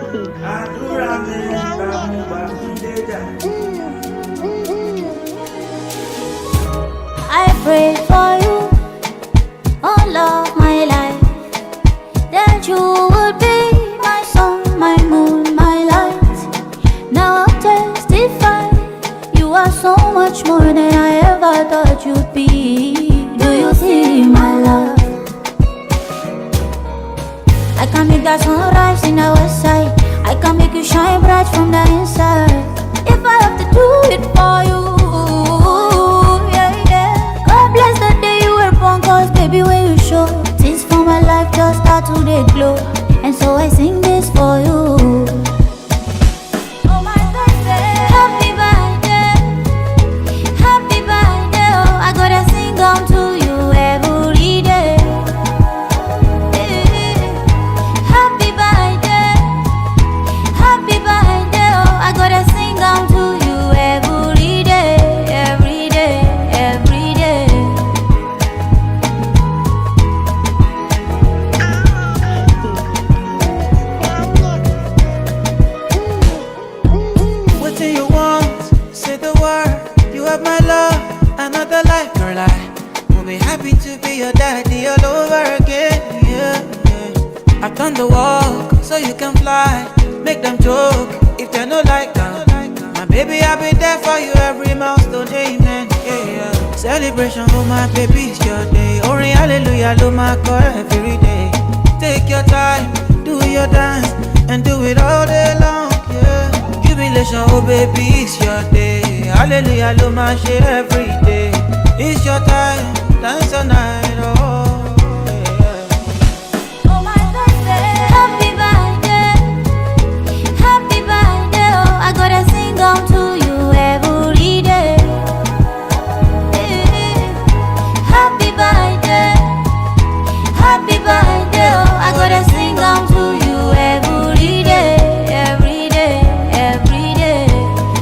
I prayed for you all of my life, that you would be my sun, my moon, my light. Now I'll testify, you are so much more than I ever thought you'd be. Do you see my love? I can make that sunrise in the west side, I can make you shine bright from the inside. If I have to do it for you, bless the day you were born, cause baby when you show, things for my life just start to they glow. And so I sing this for you. Oh my birthday, happy birthday, happy birthday. Oh, I gotta sing on to you every day. Happy birthday, happy birthday. Oh, I gotta sing on to you every day, every day, every day. What do you want? Say the word. You have my love, another life, girl. I will be happy to be your daddy all over again. Yeah, yeah. I've done the walk so you can fly. Make them joke if they no like that. My baby, I'll be there for you every milestone, amen. Yeah, yeah. Celebration, oh my baby, it's your day. Only hallelujah, lo my God every day. Take your time, do your dance, and do it all day long. Yeah. Jubilation, oh baby, it's your day. Hallelujah, lo my shit every day. It's your time, dance all night, oh yeah. Oh my birthday, happy birthday, happy birthday. Oh, I gotta sing on to you every day. Happy birthday, happy birthday. Oh, I gotta sing on to you every day, every day, every day.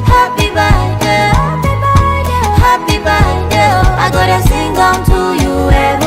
Happy birthday, happy birthday, happy birthday. Oh, I gotta sing on to you every day.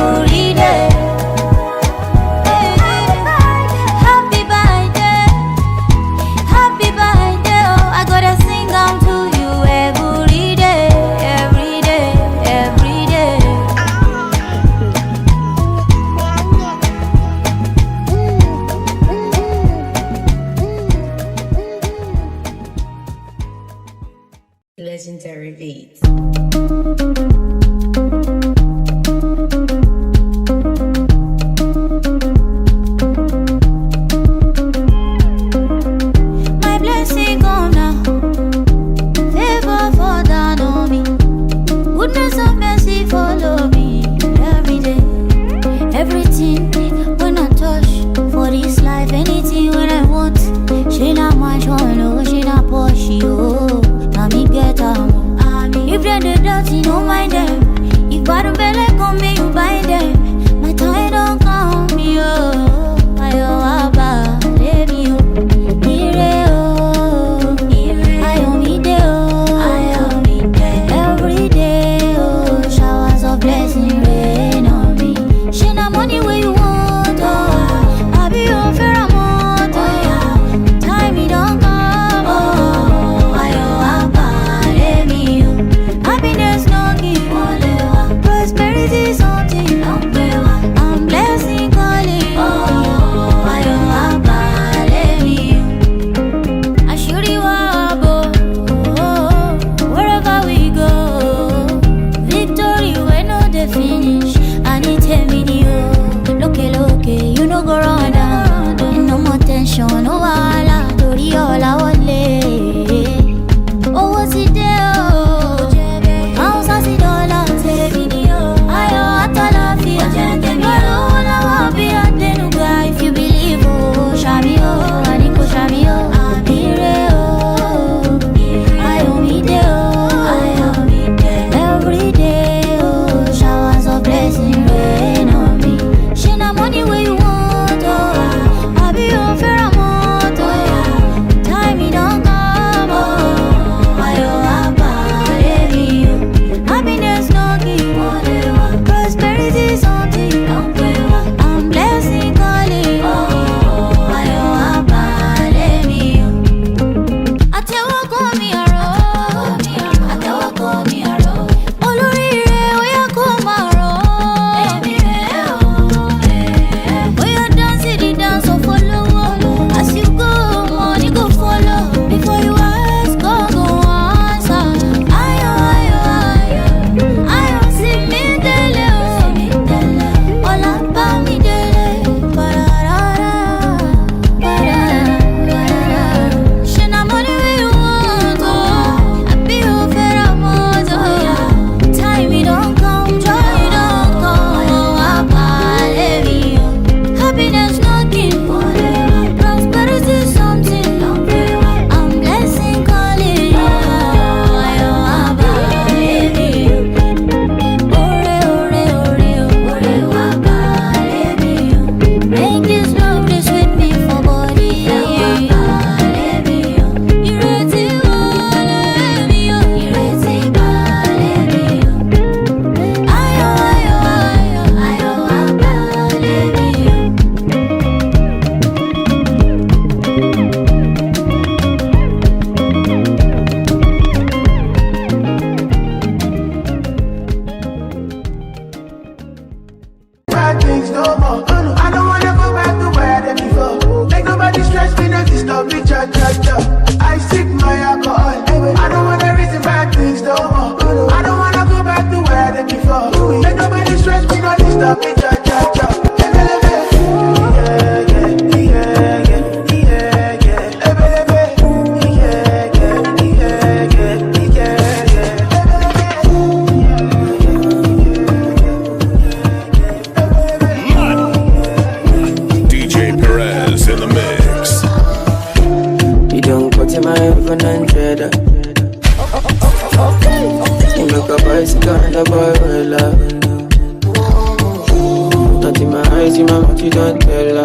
Stella.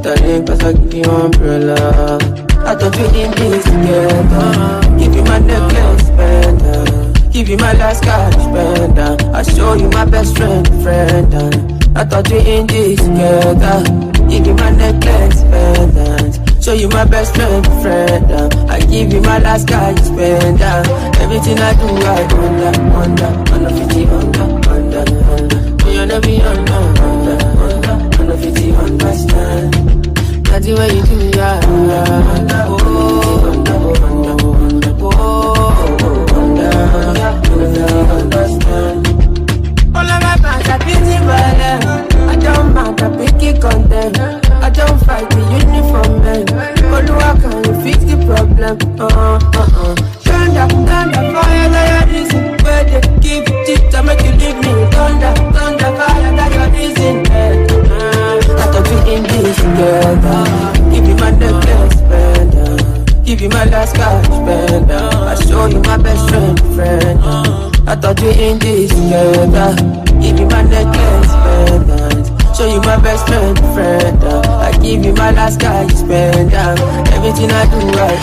I ain't cause I give you umbrella. I thought we in this together. Give you my necklace, spender. Give you my last cash, spender. I show you my best friend. I thought we in this together. Give you my necklace, pendant. Show you my best friend. I give you my last cash, spender. Everything I do, I under 50, under. You never be under 50, understand. That's the way you do, yeah. Understand. All of my fans are busy violent. I don't mind, I pick it content. I don't fight the uniform men. Oluwa, can you fix the problem? Thunder, fire, that your reason. Where they give it to make you leave me. Thunder, fire, that your reason. I thought we in this together. Give you my necklace, spender. Give you my last cash, spender. I show you my best friend. I thought we in this together. Give you my necklace, pendant. Show you my best friend. I give you my last cash, spender. Everything I do, I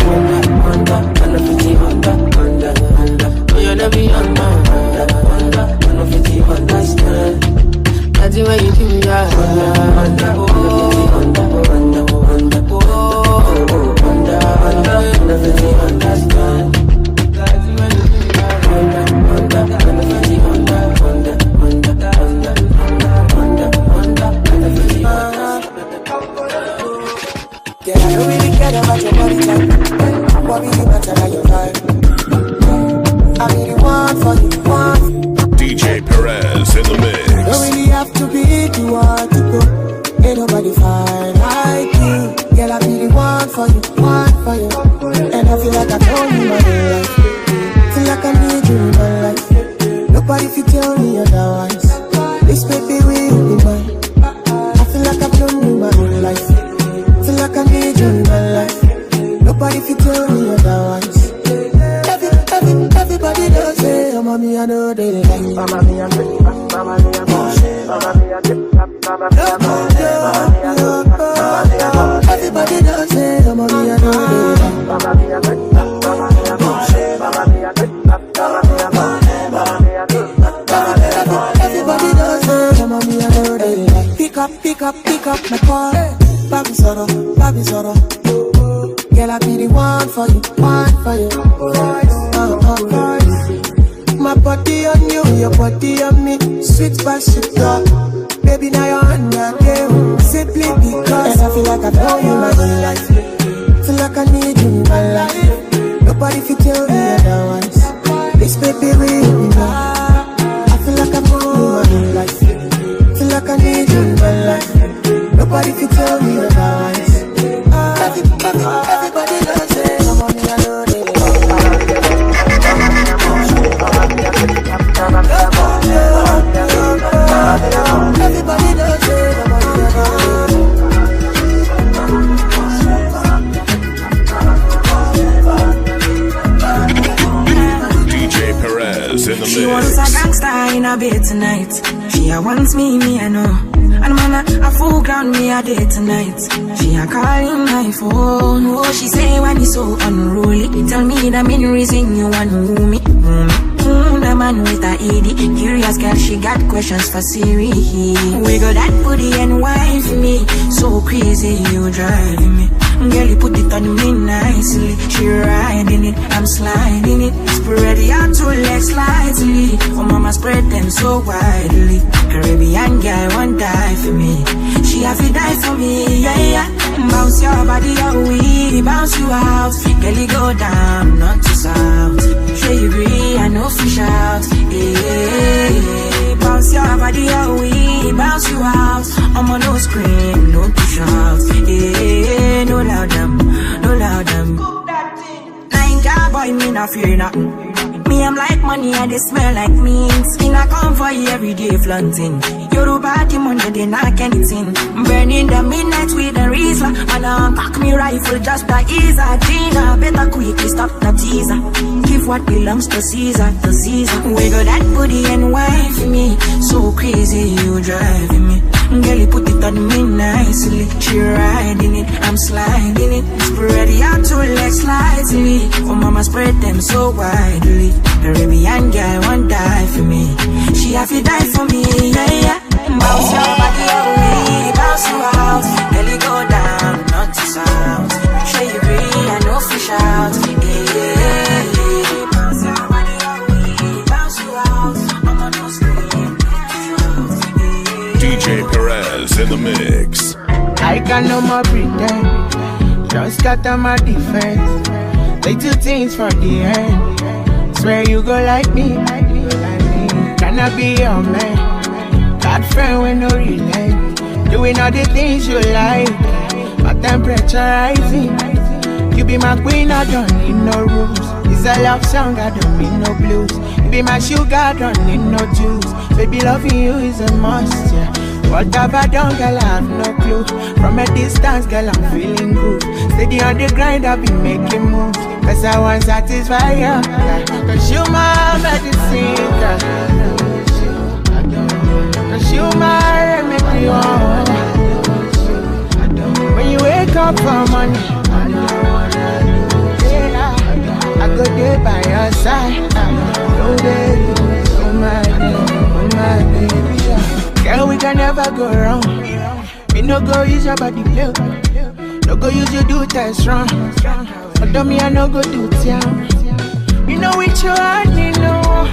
under 50, under. Oh, you never be under 50, understand. That's the way you do, yeah. Under 50, understand. That's the way you do, yeah. Under 50, yeah, I don't really care about your body type. What really matters are your vibe. I really want for you, want. DJ Perez in the mix. Don't really have to be the one to go. Ain't nobody fine like you. Girl, I really want for you, and I feel like I told you my whole life. Feel like I need you in my life. Nobody can tell me otherwise. This baby will be mine. I feel like I've known you my whole life. Feel like I need you in my life. Nobody can tell me otherwise. Everybody does say, oh, mommy, I know they like. Mama, me, I'm pretty. Mama, me, I'm bullshit. Mama, me, I'm pretty. Everybody does say, oh, mommy, I know they like. Mama, me, I'm pretty. Mama, me, I'm bullshit. Mama, me, I'm pretty. Mama, me, I'm bullshit. Mama, me, I'm pretty. Everybody does say, oh, mommy, I know they like. Pick up my call. Baby Zoro. Girl, I be the one for you. My body on you, your body on me. Sweet but sweet girl. Baby, now you're on your game. Simply because I feel like I know you my whole life. Feel like I need you in my life. Nobody can tell me otherwise. This baby will be mine. I feel like I know you my whole life. Feel like I need you in my life. Nobody can tell me otherwise. Everybody does it. I'm on the other day. Everybody does it. I'm on the other day. DJ Perez in the mix. She wants a gangster in a bed tonight. She wants me, I know. And man, a full ground me a day tonight. She a calling my phone. Oh, she say when you so unruly. Tell me the main reason you want me. The man with a ED. Curious girl, she got questions for Siri. Wiggle that booty and wine for me. So crazy, you driving me. Girl, you put it on me nicely. She riding it, I'm sliding it. Spread your two legs slightly. Oh, mama, spread them so widely. Caribbean girl won't die for me. She have to die for me, yeah. Bounce your body away, bounce you out. Girl, you go down, not to south. Sure you agree, I know fish out. Yeah. Bounce your body away, bounce you out. I'm on no scream, no push out. Yeah, no loud them. Nine car boy, me not fear nothing. Me I'm like money and they smell like mint. In a convoy every day flaunting. Yoruba the money they knock anything. Burning the midnight with a Rizla. And cock me rifle just to ease a Gina. Better quickly stop the teaser. Give what belongs to Caesar, to Caesar. Wiggle that booty and wine for me. So crazy you driving me. Girl, you put it on me nicely. She riding it, I'm sliding it. Spread it out to legs slightly. Oh mama, spread them so widely. Caribbean girl won't die for me. She have to die for me, yeah, yeah. Bounce your body away, bounce you out. Girl, you go down, not to south. Show you free, I know fish out. Yeah, yeah. Bounce your body away, bounce you out. Mama, no scream. DJ Perez in the mix. I can no more pretend. Just scatter my defense. They do things for the end. Swear you go like me. Can I be your man? Bad friend with no relent. Doing all the things you like. My temperature rising. You be my queen, I don't need no rules. It's a love song, I don't need no blues. You be my sugar, I don't need no juice. Baby, loving you is a must, yeah. What have I done, girl, I have no clue. From a distance, girl, I'm feeling good. Steady on the grind, I've been making moves. Cause I want to satisfy you, yeah. Cause you my medicine, girl. Cause you my remedy, oh. When you wake up for money, yeah, I go there by your side. Oh baby, oh my baby, oh my baby, yeah. Girl, we can never go wrong. Me no go use your body play. No go use your do test wrong. Although me I no go do town. You know which you I need no one.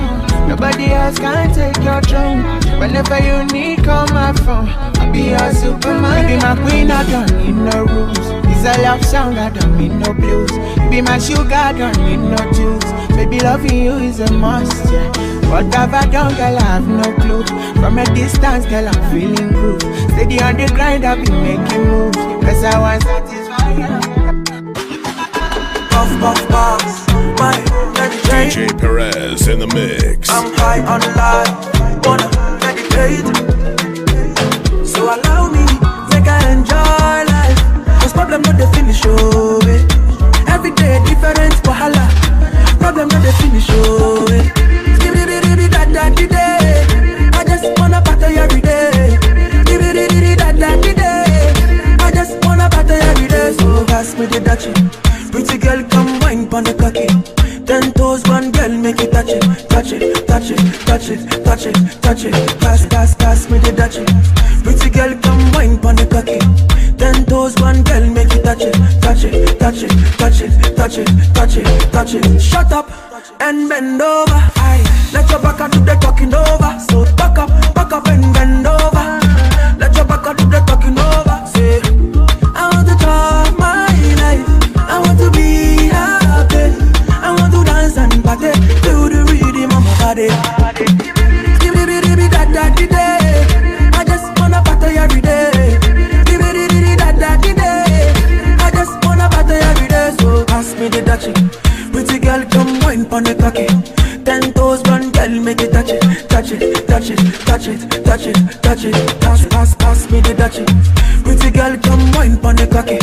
Nobody else can take your throne. Whenever you need, call my phone. I'll be your Superman. Be my queen, I don't need no rules. It's a love song, I don't need no blues. Be my sugar, I don't need no juice. Baby, loving you is a must, yeah. What have I done, girl, I have no clue. From a distance, girl, I'm feeling good. Steady on the grind, I've been making moves. Cause I want to satisfy you. Puff, puff, puff. My DJ Perez in the mix. I'm high on life, wanna meditate. So allow me, make I enjoy life. Cause problem not the finish, oh eh. Every day different wahala. Problem not the finish, oh eh. I just wanna party every day. I just wanna party every day. So pass me the Dutchie. Pretty girl, come wine pon the cocky. 10 toes, one girl, make it touch it, touch it, touch it, touch it, touch it, touch it. Pass, pass, pass me the Dutchie. Pretty girl, come wine pon the cocky. 10 toes, one girl, make it touch it, touch it, touch it, touch it, touch it, touch it, touch it. Shut up and bend over. Aye. Let your back do the talking over. So back up and bend over. Let your back do the talking over. Say, I want to try my life. I want to be happy. I want to dance and party to the rhythm of my body. I just wanna party every day. I just wanna party every day. So pass me the Dutchie. Pretty girl, come wine pon the cocky. 10 toes, one girl, make it touch it, touch it, touch it, touch it, touch it, touch it. Pass, pass, pass me the Dutchie. Pretty girl, come wine pon the cocky.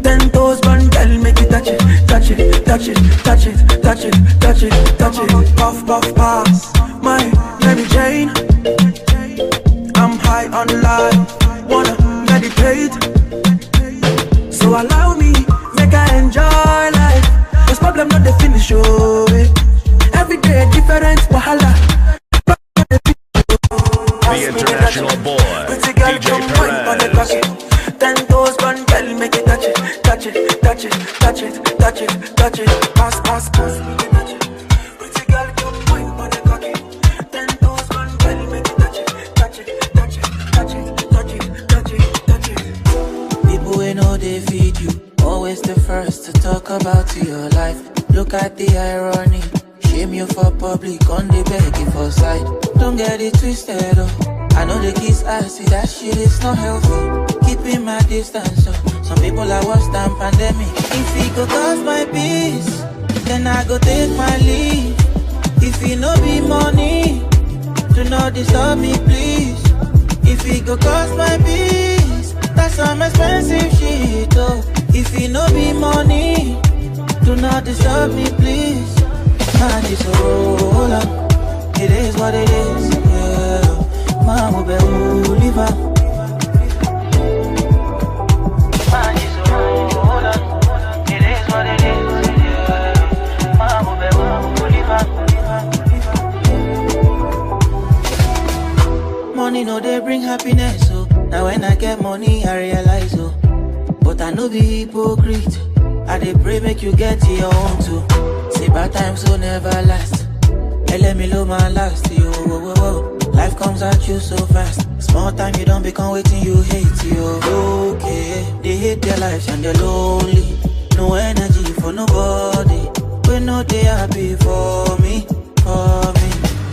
10 toes, one girl, make it touch it, touch it, touch it, touch it, touch it, touch it, touch it. Puff, puff, pass, my Mary Jane. I'm high on life, wanna meditate. So allow me, make I enjoy life. Cause problem not the finish, oh eh. Every day different wahala. The international boy, DJ Perez. 10 toes, one girl, make it touch it, touch it, touch it, touch it, touch it, touch it. Pass, pass, pass. Pretty girl, come wine on the cocky. 10 toes, one girl, make it touch it, touch it, touch it, touch it, touch it, touch it, touch it. People who know they feed you, always the first to talk about your life. Look at the irony. Shame you for public, on the begging for side. Don't get it twisted, oh. I know the kids ass, see that shit is not healthy. Keeping my distance, oh. Some people are worse than pandemic. If it go cause my peace, then I go take my leave. If it no be money, do not disturb me, please. If it go cost my peace, that's some expensive shit, oh. If it no be money, do not disturb me, please. Man, it's all up. It is what it is, yeah. Man, will be Oliver. Man, it's all up. It is what it is, yeah. Man, will be Oliver. Money no they bring happiness, so now when I get money I realize, oh. But I no be hypocrite. I dey pray make you get your own too. Say bad times will never last. Hey, let me low my last, yo. Whoa, whoa, whoa. Life comes at you so fast. Small time you don't become waiting you hate, yo. Okay, they hate their lives and they're lonely. No energy for nobody. We know they happy for me, for me.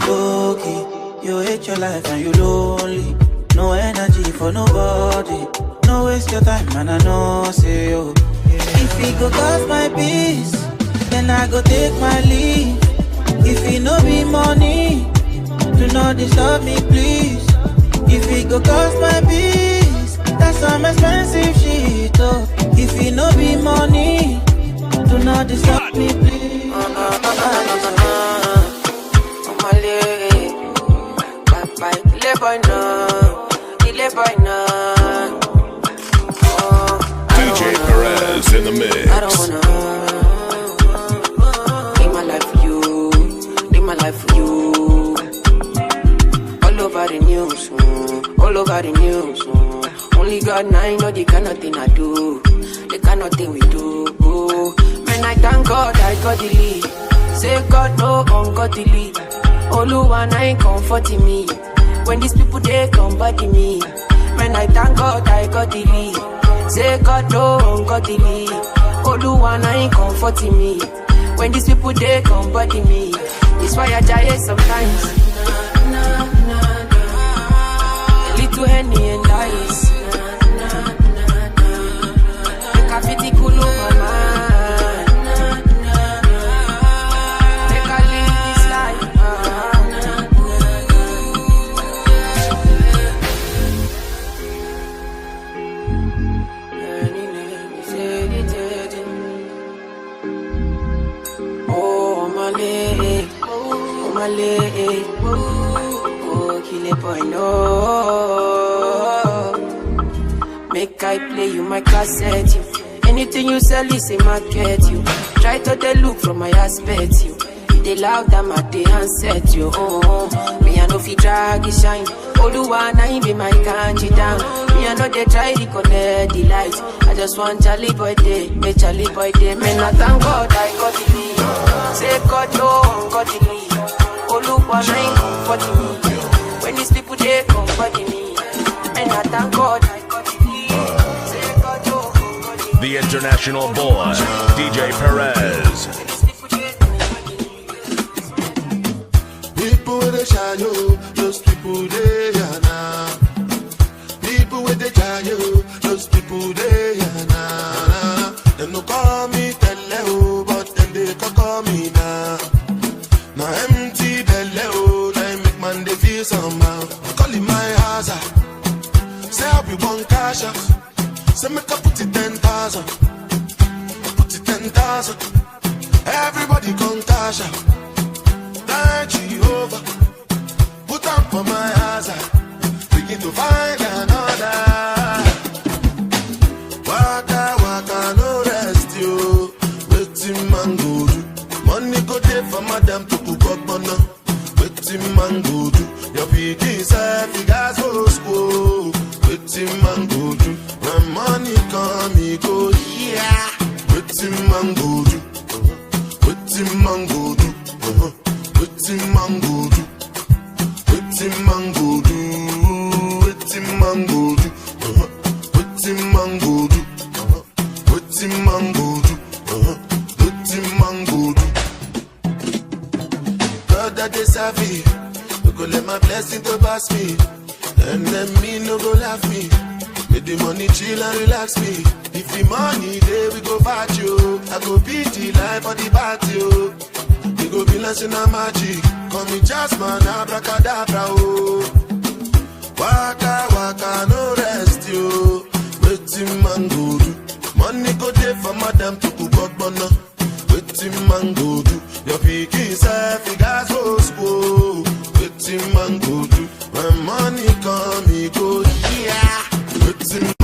Okay, you hate your life and you lonely. No energy for nobody. No waste your time, man, I know, say, yo. If it go cost my peace, then I go take my leave. If it no be money, do not disturb me, please. If it go cost my peace, that's some expensive shit, oh. If it no be money, do not disturb me, please. DJ Perez in the mix. I don't wanna live my life for you, live my life for you. All over the news, all over the news. Only God and I know the kind of thing I do, the kind of thing we do. Man, I thank God I got the lead. Say God no ungodly. Oluwa ain't comforting me. When these people they come body me. Man, I thank God I got the lead. Say God no ungodly. Oluwa ain't comforting me. When these people they come body me. It's why I die sometimes. A little Henny and ice. Make a fitty cool over my mind. Make a live this life. Oh, my leg. Oh, my leg. Oh, kill it, boy, no. Make I play you my cassette, you. Anything you sell is a market, you. Try to they look from my aspect, you. They loud them at the handset, you. Oh, me I know fi drag it shine. Oluwa na him be my kanji down. Me I know they try to connect the light. I just want Charlie boy day, make Charlie boy day. Man, I thank God I got the lead. Say God no, got the lead. Oluwa na him comforting me. When these people they comforting me. Man, I thank God I got the lead. Say God no, got the lead. The international boy, DJ Perez. People with the shadow, those people they are now. People with the shadow, those people they are now. They no call me Teleo, but then they call me now. Now empty belly, they make man they feel somehow. Call it my hazard. Say I'll be one cash out. Say make I put it 10,000. Put it 10,000. Everybody come cash out. Thank Jehovah. Put up for my hazard. Begin to find another. Waka waka no rest you. Waiting man go do. Money go there for madam to cook up on. Waiting man go do. Your picking self you guys go school. Waiting man go do. When money come me go yeah. Waiting man go do. Waiting man go do. Waiting man go do. Waiting man go do. Waiting man go do. Waiting man go do. Waiting man go do. Waiting man go do. God that they savvy. No go let my blessing to pass me. And then me no go laugh me. Make the money chill and relax me. If the money there we go party, I go beat the life for the party. We go be like in a magic. Call me Jasmine, abracadabra, oh. Waka, waka, no rest, yo. Waiting man go do. Money go there for madam to cook up, bono. Waiting man go do. Your pikin self, you guys go school. Waiting man go do. When money come, me go, yeah. Waiting man.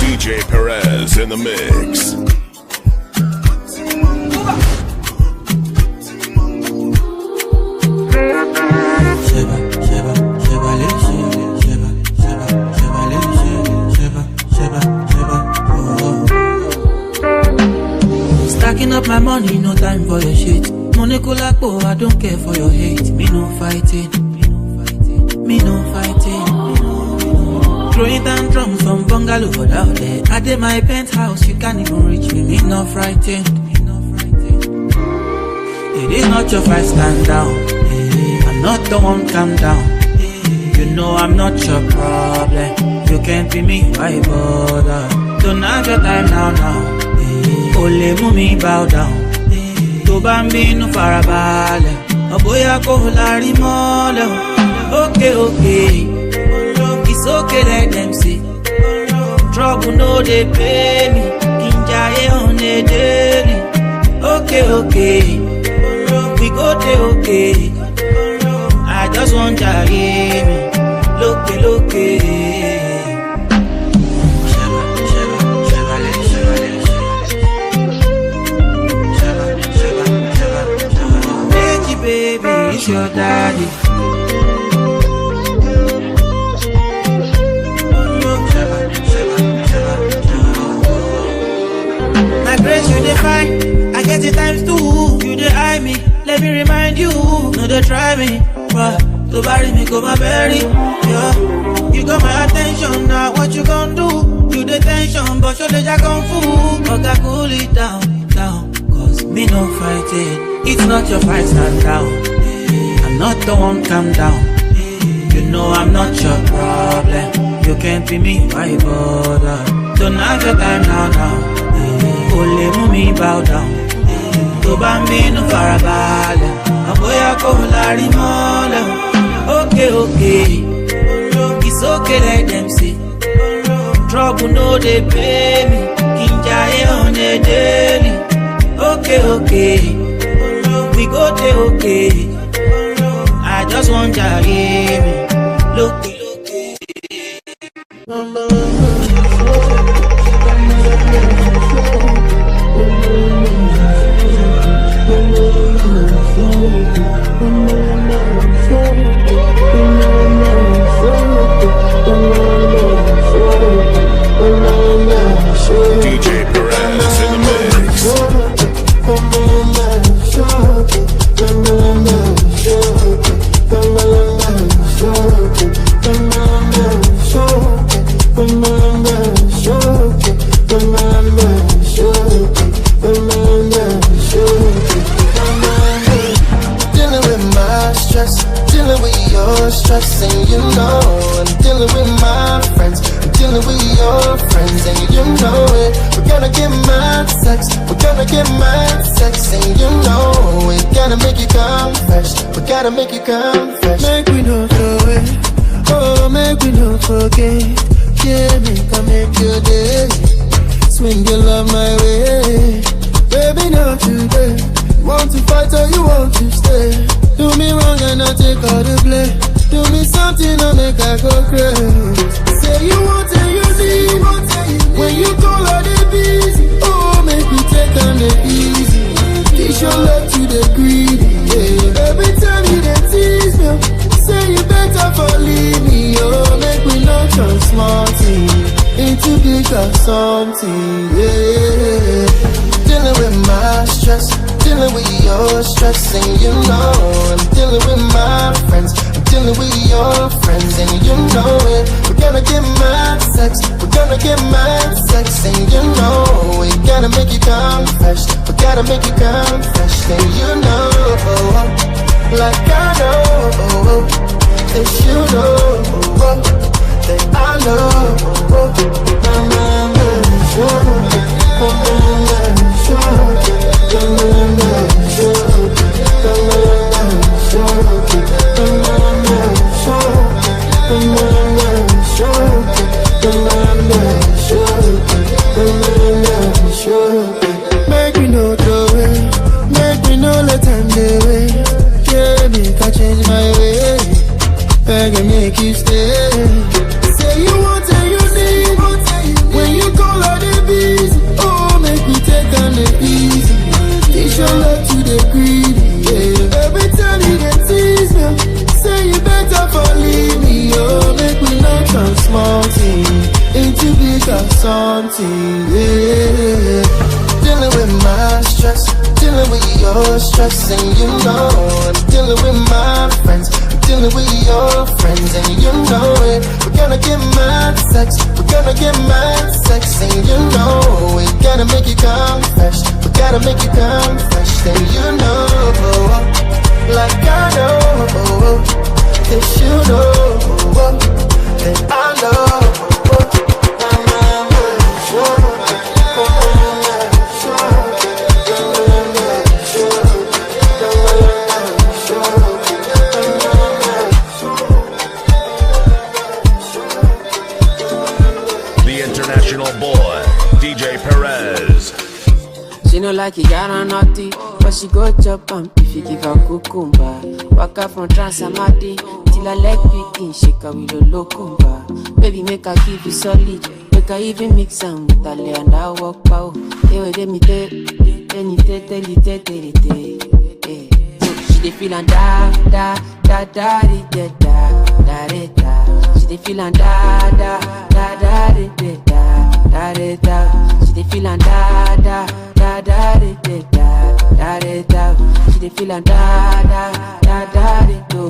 DJ Perez in the mix. Stacking up my money, no time for your shit. Money kulapo, I don't care for your hate. Me no fighting. Me no fighting. Throwing down drums from bungalow out there. I did my penthouse, you can't even reach me. Me not frightened. It is not your fight, stand down. I'm not the one, calm down. You know I'm not your problem. You can't be me, why bother? Don't have your time now. Ole mumi bow down. To bambino farabale. Oboya ko lari mole. Okay. It's okay, let them see. Trouble no they pay me. Kinjaye on a daily. Okay. We go there, okay. I just want to hear me. Look. Baby, it's your daddy. My grace, you define. I get it times two. You dey eye me. Let me remind you. No, they try me. But to bury me, go my berry. Yeah. You got my attention. Now what you gon' do? You the tension, but show the jack on fool. Okay, cool it down. Cause me no fighting. It's not your fight, stand down. I'm not the one, calm down. You know I'm not your problem. You can't be me, why bother? Don't have your time now. Ole mumi bow down. To bambino farabale. Aboya ko lari mole. Okay. It's okay, let them see. Trouble no they pay me. Kinjaye on a daily. Okay. We go there, okay. I just want to hear me. Look. DJ Perez in the mix. Dealing with my stress, dealing with your stress, and you know I'm dealing with my friends, I'm dealing with your friends, and you know it. We're gonna get mad sex, and you know we gotta make you come fresh, Make we no throw it, oh make we no forget, yeah make your day, swing your love my way, baby not today. Want to fight or you want to stay? Do me wrong and I take all the blame. Do me something I make I go crazy. Say you want and you need. When you call her the busy. Oh, make me take on the easy. Teach your love to the greedy. Yeah. Every time you dey tease me, say you better for leave me. Oh, make me not turn small thing into bigger something. Yeah. Dealing with my stress, dealing with your stress, and you know I'm dealing with my friends, I'm dealing with your friends, and you know it. We're gonna get mad sex, and you know we gotta make you come fresh, and you know, like I know, if you know, that I love. Make me no throw away, make me no let time dey wait. Yeah, make I change my way, beg and make you stay. Say you want and you need, when you call out the busy. Oh, make me take on the easy, teach your love to the greedy. Yeah, every time you get tease me, say you better for leave me. Oh, make me not turn small thing into bigger something. Yeah, dealing with my stress, dealing with your stress, and you know I'm dealing with my friends, I'm dealing with your friends, and you know it. We're gonna get mad sex, we're gonna get mad sex, and you know we gotta make it come fresh, we gotta make it come fresh, and you know, like I know, that you know, that I know. Boy, DJ Perez. She no like it, got on naughty, but she go chop and if you give her cucumber. Walk up from Transamadi till her leg begin shake her with a locumba. Baby, make her give you solid, make her even mix am with her lay and I walk pow. Hey, wait, let me tell you. She dey feel and da da da da da da da da. She dey feel and da da da da da da da da. She dey feel and da da da da da da da. She dey feel and da da da da da.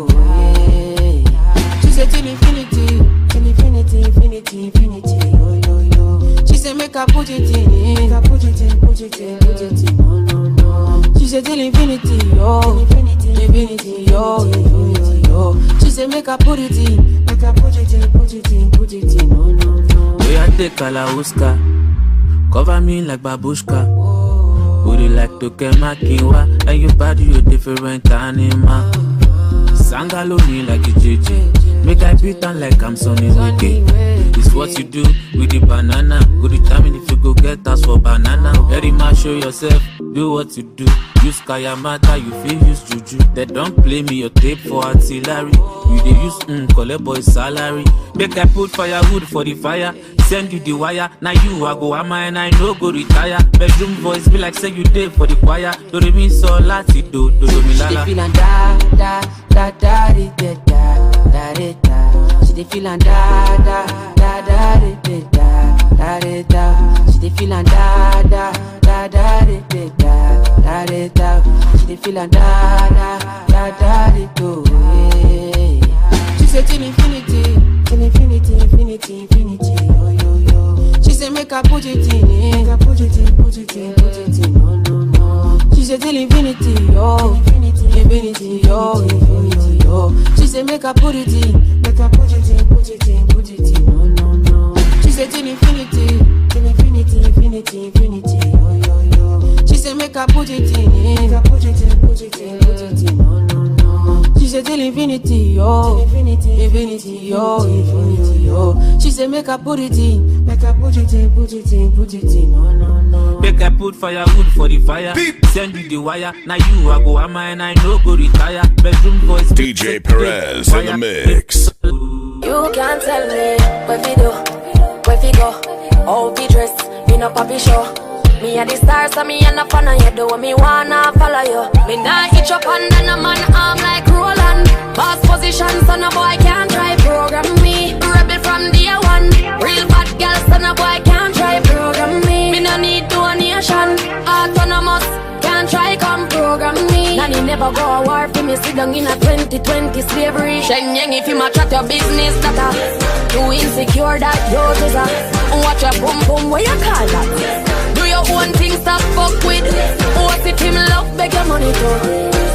She say till infinity, till infinity, infinity, infinity. Yo yo yo. She say make her put it in, make her put it in, put it in, put it in. No no no. She say till infinity, yo, infinity, infinity, yo, infinity, yo. She say make her put it in, make her put it in, put it in, put it in. No no no. We are take Kalauska, cover me like babushka. Booty like Tokemakiwa, and your body you different animal. Sangalo me like a JJ, make I beat on like I'm Sonny Wiki. It's what you do with the banana. Go determine if you go get us for banana. Very much show yourself, do what you do. Use Kayamata, you feel use Juju. They don't play me your tape for artillery. You they use collect boy salary. Make I put firewood for the fire. Send you the wire. Now you I go ama and I no go retire. Bedroom voice be like say you did for the choir. Do re mi so lati do mi lala. She dey feel and da da da da da da da da. She dey feel and da da da da da da da. She dey feel and da da da da da da da. She dey feel and da da da da da. She say till infinity, till infinity, infinity, infinity. Yo yo yo. She say make her put it in, make her put it in, put it in, put it in. No no no. She say till infinity, yo, infinity, infinity, yo, infinity, yo. She say make her put it in, make her put it in, put it in, put it in. No no no. She say till infinity, till infinity, infinity, infinity. Yo yo yo. She say make her put it in, make her put it in, put it in, put it in. No no no. She say till infinity, yo, infinity, infinity, yo, infinity, yo. She say make her put it in, make her put it in, put it in, put it in. No no no. Make I put firewood for the fire. Send you the wire. Now you I go ama and I no go retire. Bedroom voice DJ Perez in the mix. You can't tell me where we do, where we go, how we dress, me no papi show. Me a the stars, so me and a fan of you. Do me wanna follow you. Me nah hitch up under a man arm like Roland. Boss position, so no boy can't try program me. Rebel from day one. Real bad girl, so no boy can't try program me. Me no need donation. Autonomous, can't try come program me. Nanny never go a war for me. Sit down in a 2020 slavery. Shenyang if you match at your business, that too insecure that yours is a. Watch your boom boom, where you call that? Do your own thing, stop fuck with. What if him love, beg your money too?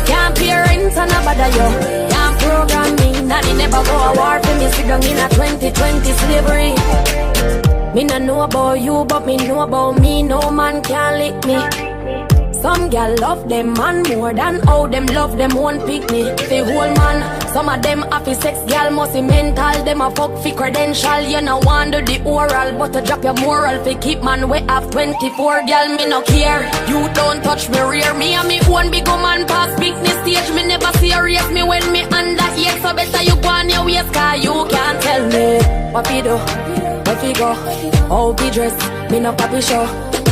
Can't pay rent and a bother you. Can't program me, nanny never never go a war for me. Sit down in a 2020 slavery. Me no know about you, but me know about me. No man can lick me. Some gal love them man more than how them love them one pick me. The whole man, some of them happy sex gal must be mental. Them a fuck fi credential. You no want do the oral, but to drop your moral fi keep man way have 24 gal. Me no care. You don't touch me rear. Me and me one big man pass business stage. Me never serious me when me under here. So better you go on your waist, cause you can't tell me what we do, where we go, how we dress. Me no papi show.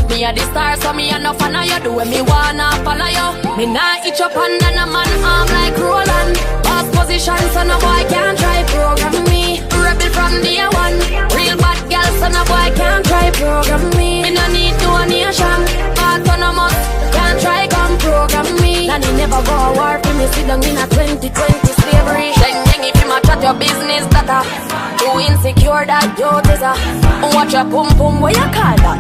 Me a the star, so me a no fan of you. Do when me wanna follow you. Me nah itch up and a man arm like Roland. Boss position, so no boy can't try program me. Rebel from day one. Real bad girl, so no boy can't try program me. Me no need donation. Autonomous, can't try come program me. And he never go a war for me. Sit down in a 2020 slavery. Then if you match at your business, that too insecure that you is a. Watch your pum pum, what you call that?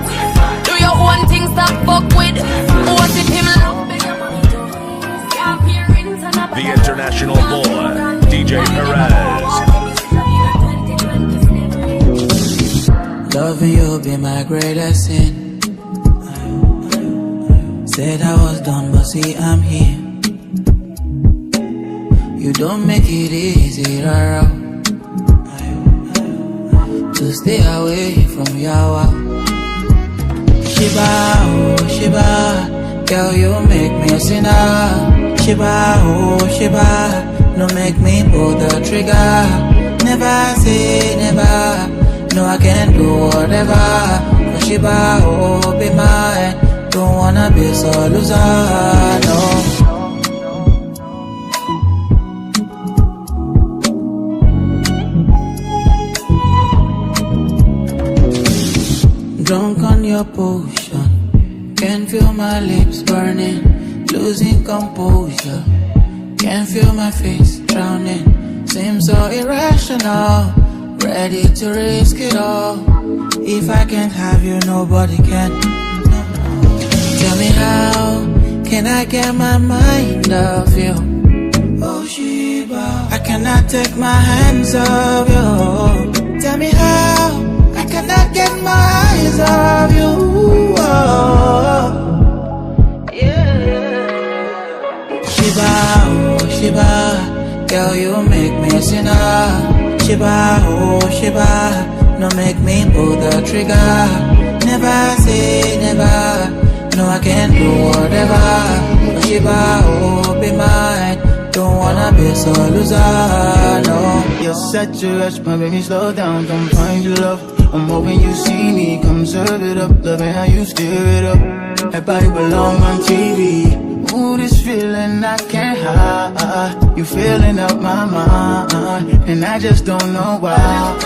Your own things that fuck with. What if him love bigger money too? The international boy, DJ Perez. Loving you be my greatest sin. Said I was done, but see I'm here. You don't make it easy, rara, to stay away from Yawa. Shiba, oh Shiba, girl you make me a sinner. Shiba, oh Shiba, no make me pull the trigger. Never say never, no I can do whatever. For Shiba, oh be mine, don't wanna be so loser, no. Drunk on your potion, can feel my lips burning, losing composure. Can feel my face drowning, seems so irrational. Ready to risk it all. If I can't have you, nobody can. Tell me how can I get my mind off you? Oh Shiba, I cannot take my hands off you. Tell me how I cannot get my eyes off you. Oh, yeah. Shiba, oh Shiba, girl you make me a sinner. Shiba, oh Shiba, no make me pull the trigger. Never say never, no I can do whatever. Oh Shiba, oh be mine, don't wanna be so loser, no. You're such a rush, my baby, slow down, don't find your love. I'm hoping you see me, come serve it up. Loving how you stir it up. That body belong on TV. Ooh, this feeling I can't hide. You feeling up my mind, and I just don't know why.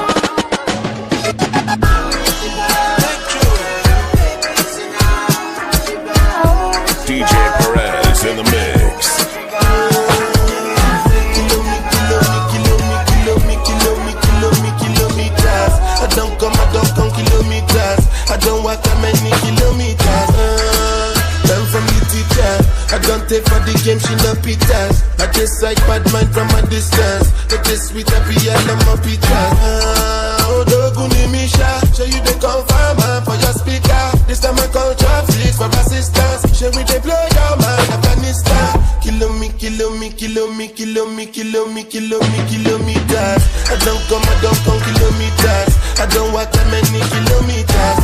DJ Perez in the mix. I don't come kilometers. I don't walk that many kilometers. Learn from the teacher. I don't take for the game, she no pitas. I just like bad mind from a distance. But this sweet happy and I'm a picture. Oh, Doguni Misha, show you the confirm for your speaker. This time I call traffic for assistance. Show me they blow your mind, Afghanistan. Kilometers. I don't come kilometers. I don't walk that many kilometers.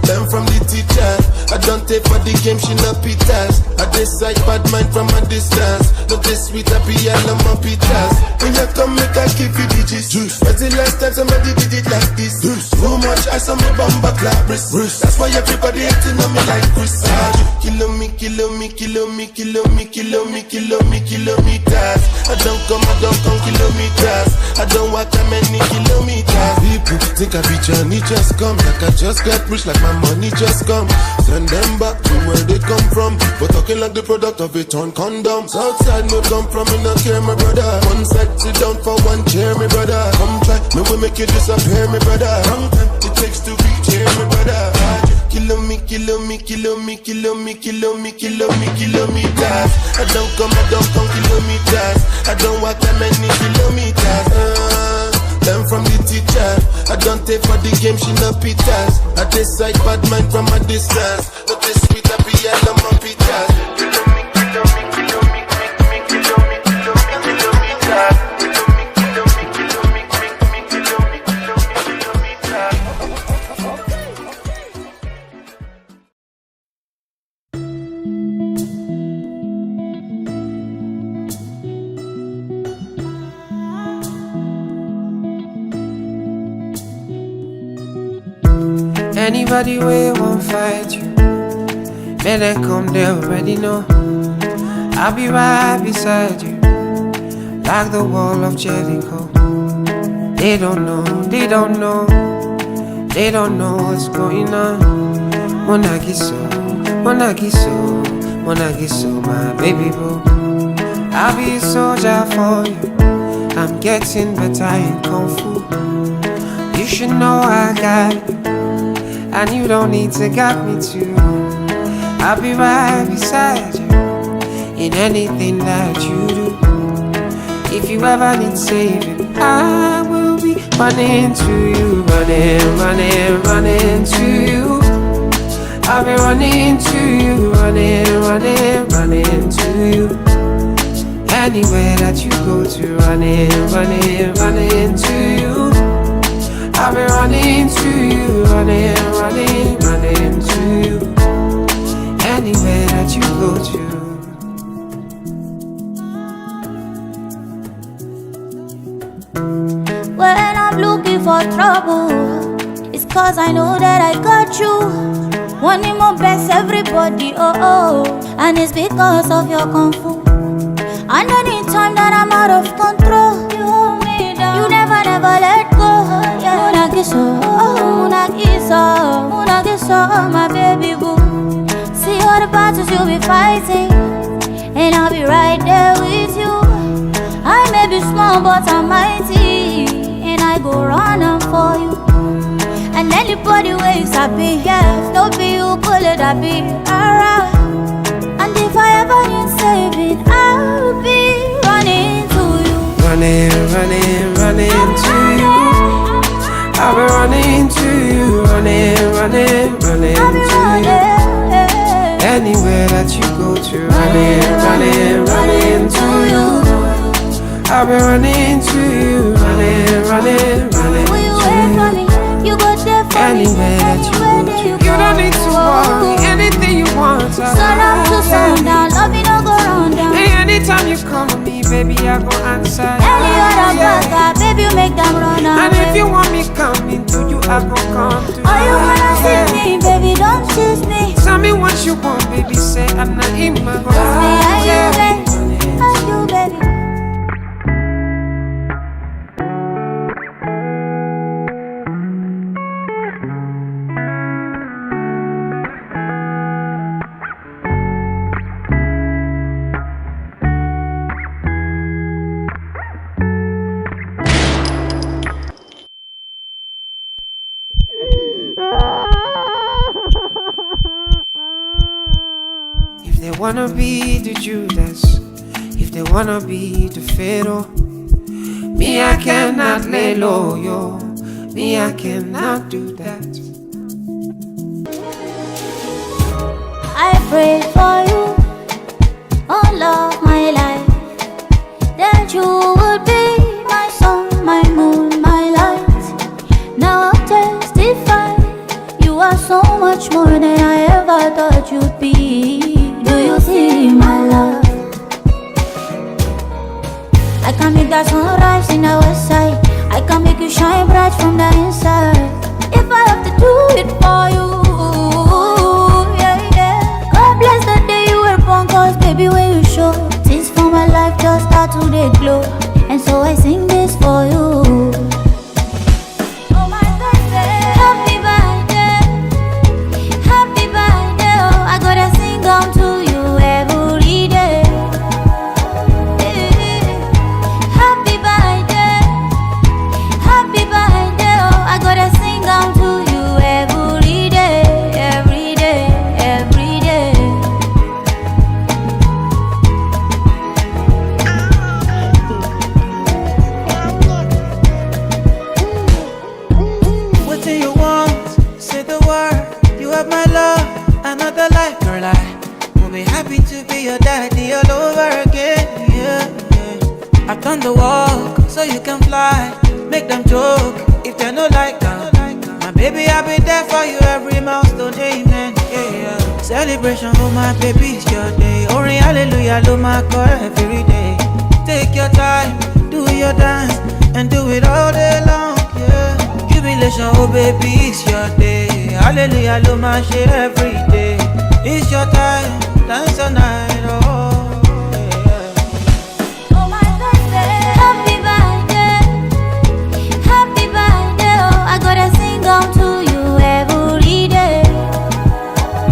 Learn from the teacher. I don't take for the game, she no pitas. I decide bad mind from a distance. Not this sweet happy and I'm a pitas. When you come make I give you the gist. When's the last time somebody did it like this? Too much ice on me bumper clap wrist. That's why everybody hating on me like Chris. Kilometers. I don't come kilometers. I don't walk that many kilometers. People think I be Johnny just come. Like I just got rich, like my money just come. Send them back to where they come from. But talking like the product of a torn condom. Outside no come from, me no care, my brother. One side sit down for one chair, my brother. Come try, me will make you disappear, my brother. Long time it takes to reach here, my brother. Kilometers. I don't come kilometers. I don't walk that many kilometers. day for the game, she no pitas. I decide bad mind from a distance. But this sweet happy, I love my pitas. Anybody will won't fight you, may they come, they already know. I'll be right beside you, like the wall of Jericho. They don't know, they don't know, they don't know what's going on. Monagiso, Monagiso, Monagiso, my baby boo. I'll be a soldier for you, I'm getting better in Kung Fu. You should know I got you, and you don't need to guide me too. I'll be right beside you in anything that you do. If you ever need saving, I will be running to you, running, running, running to you. I'll be running to you, running, running, running to you. Anywhere that you go to, running, running, running to you. I'll be running to you, running, running, running to you. Anywhere that you go to. When I'm looking for trouble, it's cause I know that I got you. Wanting my best, everybody, oh oh. And it's because of your Kung Fu. And anytime that I'm out of control, you hold me down, you never let go. Munagiso, oh Munagiso, Munagiso, my baby boo. See all the battles you'll be fighting, and I'll be right there with you. I may be small but I'm mighty, and I go running for you. And anybody wakes up in here, no be you pull it, I be around. And if I ever need saving, I'll be running to you. Running, running, running to you. I'll be running to you, running, running, running to you. Anywhere that you go to, running, running, running to you. I'll be running to you, running, running, running to you. You go there for anywhere that you go to. You don't need to worry, anything you want. Sun up to sundown, love you no go round down. Anytime you call me, baby, I go answer. Any other brother, baby, you make them run away. And if you want me coming to you, I go come to you. Oh, you wanna see me, baby, don't chase me. Tell me what you want, baby, say I'm not in my heart. Are you baby? Are you baby? If they wanna be the Judas, if they wanna be the Pharaoh, me I cannot lay low, yo. Me I cannot do that. I pray for you all of my life, that you would be my sun, my moon, my light. Now I'll testify, you are so much more than I ever thought you'd be. Do you see my love? I can make that sunrise in the west side, I can make you shine bright from the inside. If I have to do it for you, yeah, yeah. God bless the day you were born, cause baby when you show, things for my life just start to they glow. And so I sing this for you. Oh my birthday, happy birthday, happy birthday. Oh, I gotta sing down to you every day. Happy birthday, happy birthday. Oh, I gotta sing down to you every day, every day, every day. daddy all over again. Yeah, yeah. I've done the walk so you can fly. Make them joke if they no like that. My baby, I'll be there for you every milestone, amen. Yeah, yeah. Celebration, oh my baby, it's your day. Only hallelujah, lo my call every day. Take your time, do your dance, and do it all day long. Yeah. Jubilation, oh baby, it's your day. Hallelujah, lo my shit every day. It's your time, dance all night, oh. Happy birthday,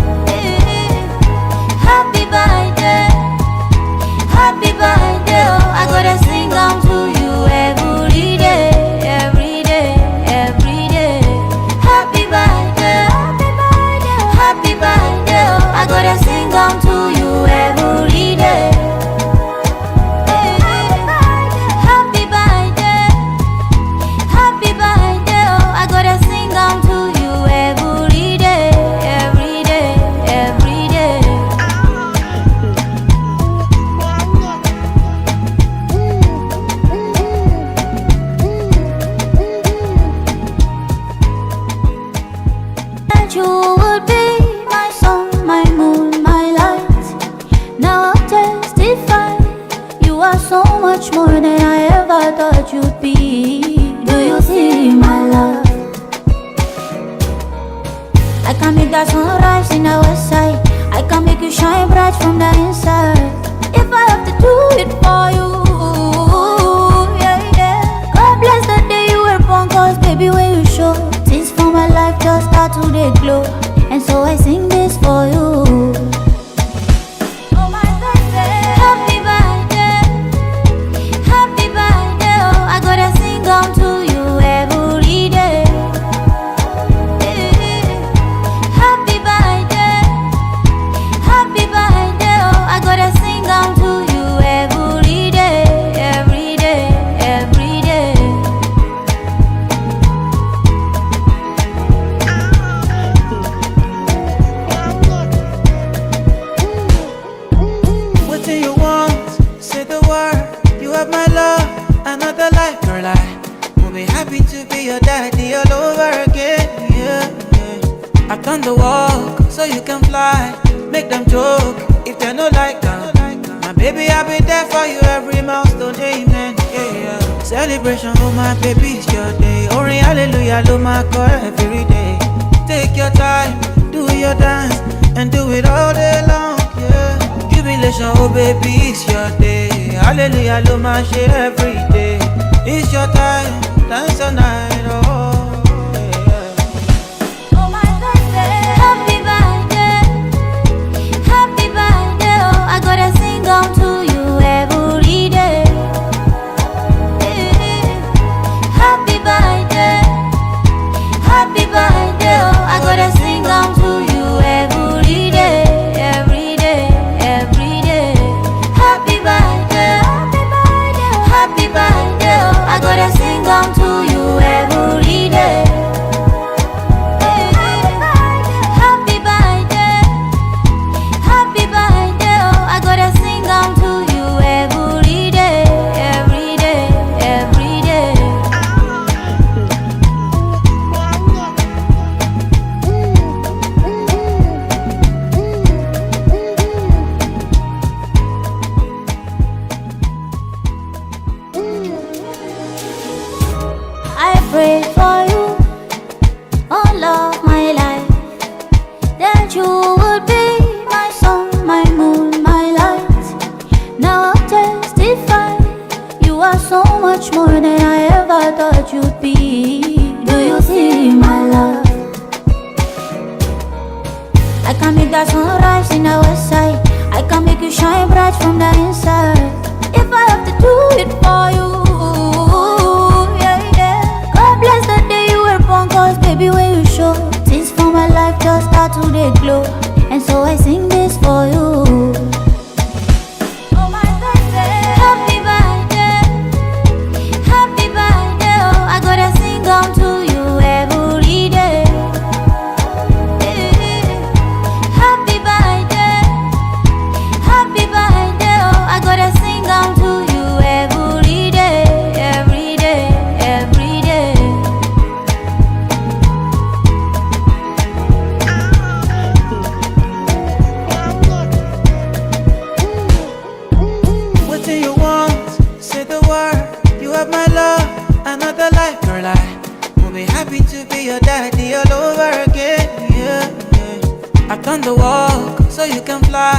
turn the walk so you can fly.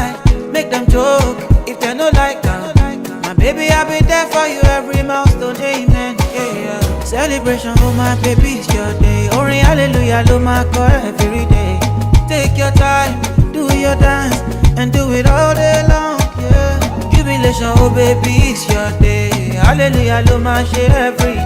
Make them joke if they no like that. My baby, I'll be there for you every milestone, amen. Yeah. Celebration, oh my baby, it's your day. Only hallelujah, lo my call every day. Take your time, do your dance, and do it all day long, yeah. Jubilation, oh baby, it's your day. Hallelujah, lo my share every